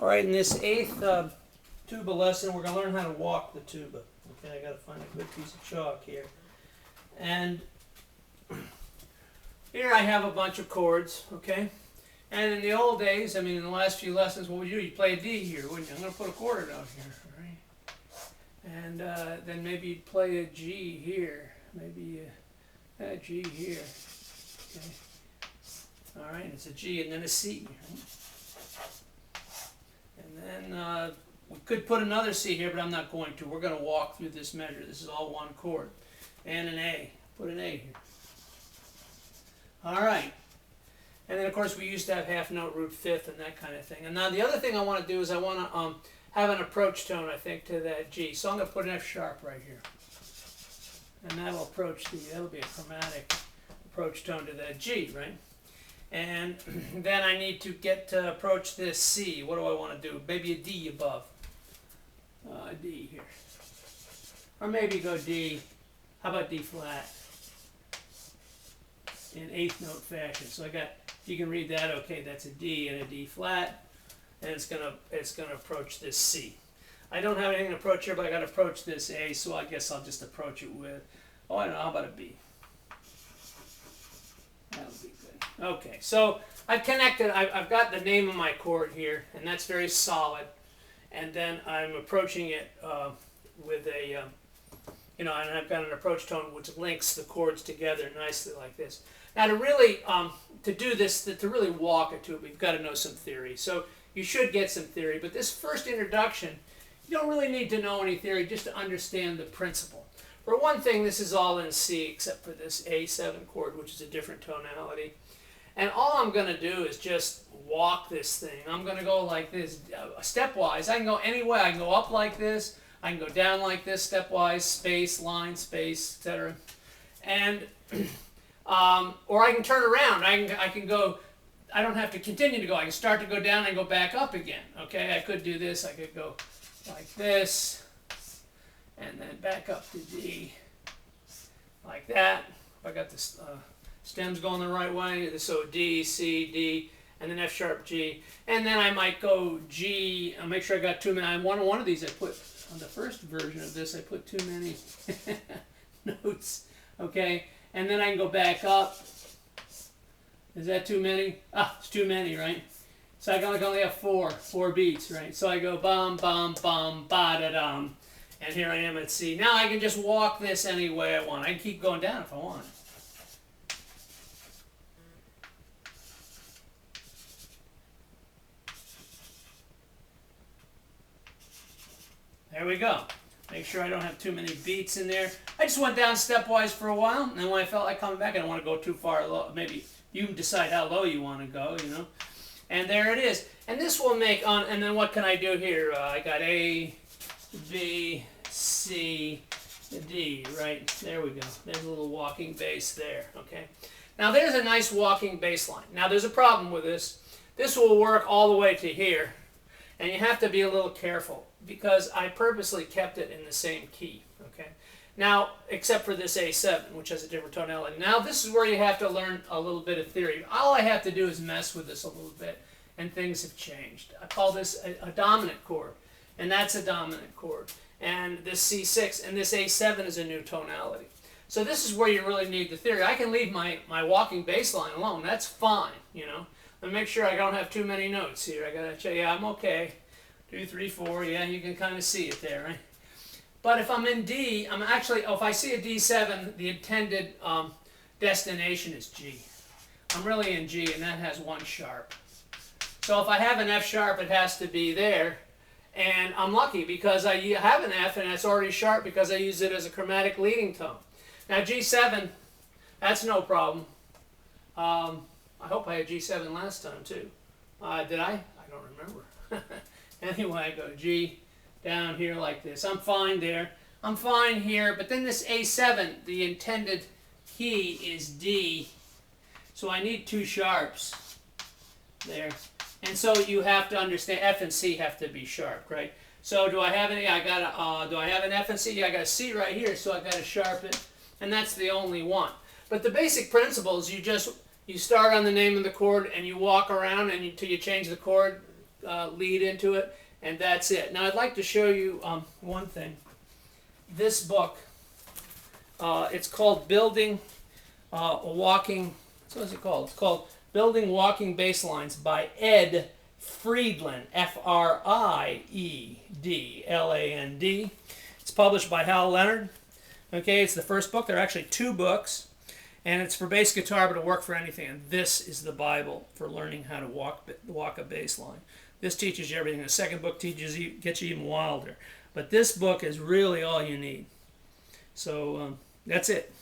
All right, in this eighth tuba lesson, we're going to learn how to walk the tuba. Okay, I got to find a good piece of chalk here. And here I have a bunch of chords, okay? And in the old days, I mean, in the last few lessons, what would you do? You play a D here, wouldn't you? I'm going to put a chord out here, all right? And then maybe you'd play a G here, maybe a G here, okay? All right, it's a G and then a C, right? And then we could put another C here, but I'm not going to. We're going to walk through this measure. This is all one chord. And an A. Put an A here. All right. And then, of course, we used to have half note, root fifth, and that kind of thing. And now the other thing I want to do is I want to have an approach tone, I think, to that G. So I'm going to put an F sharp right here. And that'll be a chromatic approach tone to that G, right? And then I need to get to approach this C. What do I want to do? Maybe a D above. A D here. Or maybe go D. How about D flat? In eighth note fashion. So I got, you can read that, okay, that's a D and a D flat. And it's gonna approach this C. I don't have anything to approach here, but I gotta approach this A, so I guess I'll just approach it with, oh, I don't know, how about a B? That'll be good. Okay, so I've connected, I've got the name of my chord here, and that's very solid. And then I'm approaching it with a, and I've got an approach tone which links the chords together nicely like this. Now to really, to do this, to really walk it to it, we've got to know some theory. So you should get some theory, but this first introduction, you don't really need to know any theory just to understand the principle. For one thing, this is all in C except for this A7 chord, which is a different tonality. And all I'm going to do is just walk this thing. I'm going to go like this, stepwise. I can go any way. I can go up like this. I can go down like this, stepwise, space, line, space, etc. And, or I can turn around. I can go, I don't have to continue to go. I can start to go down and go back up again. Okay, I could do this. I could go like this, and then back up to D, like that. If I got this stems going the right way, so D, C, D, and then F sharp G. And then I might go G, I'll make sure I got too many. One of these I put, on the first version of this, I put too many notes, okay? And then I can go back up. Is that too many? Ah, it's too many, right? So I can only have four beats, right? So I go bum, bum, bum, ba-da-dum. And here I am at C. Now I can just walk this any way I want. I can keep going down if I want. There we go. Make sure I don't have too many beats in there. I just went down stepwise for a while, and then when I felt like coming back, I don't want to go too far low. Maybe you decide how low you want to go, And there it is. And this will make, and then what can I do here? I got A, B, C, D, right? There we go. There's a little walking bass there, okay? Now there's a nice walking bass line. Now there's a problem with this. This will work all the way to here, and you have to be a little careful because I purposely kept it in the same key, okay? Now, except for this A7, which has a different tonality. Now this is where you have to learn a little bit of theory. All I have to do is mess with this a little bit, and things have changed. I call this a dominant chord, and that's a dominant chord. And this C6 and this A7 is a new tonality. So this is where you really need the theory. I can leave my walking bass line alone. That's fine, Let me make sure I don't have too many notes here. I gotta check, yeah, I'm okay. 2, 3, 4, yeah, you can kind of see it there, right? But if I'm in D, if I see a D7, the intended destination is G. I'm really in G, and that has one sharp. So if I have an F sharp, it has to be there. And I'm lucky because I have an F, and it's already sharp because I use it as a chromatic leading tone. Now G7, that's no problem. I hope I had G7 last time too. Did I? I don't remember. Anyway, I go G down here like this. I'm fine there. I'm fine here. But then this A7, the intended key is D. So I need two sharps there. And so you have to understand F and C have to be sharp, right? So do I have any? Do I have an F and C? Yeah, I got a C right here, so I got to sharpen it, and that's the only one. But the basic principle is you start on the name of the chord and you walk around until you change the chord lead into it, and that's it. Now I'd like to show you one thing. This book, it's called Building Walking. What is it called? It's called Building Walking Baselines by Ed Friedland, Friedland. It's published by Hal Leonard. Okay, it's the first book. There are actually 2 books, and it's for bass guitar, but it'll work for anything. And this is the Bible for learning how to walk a bass line. This teaches you everything. The second book gets you even wilder. But this book is really all you need. So that's it.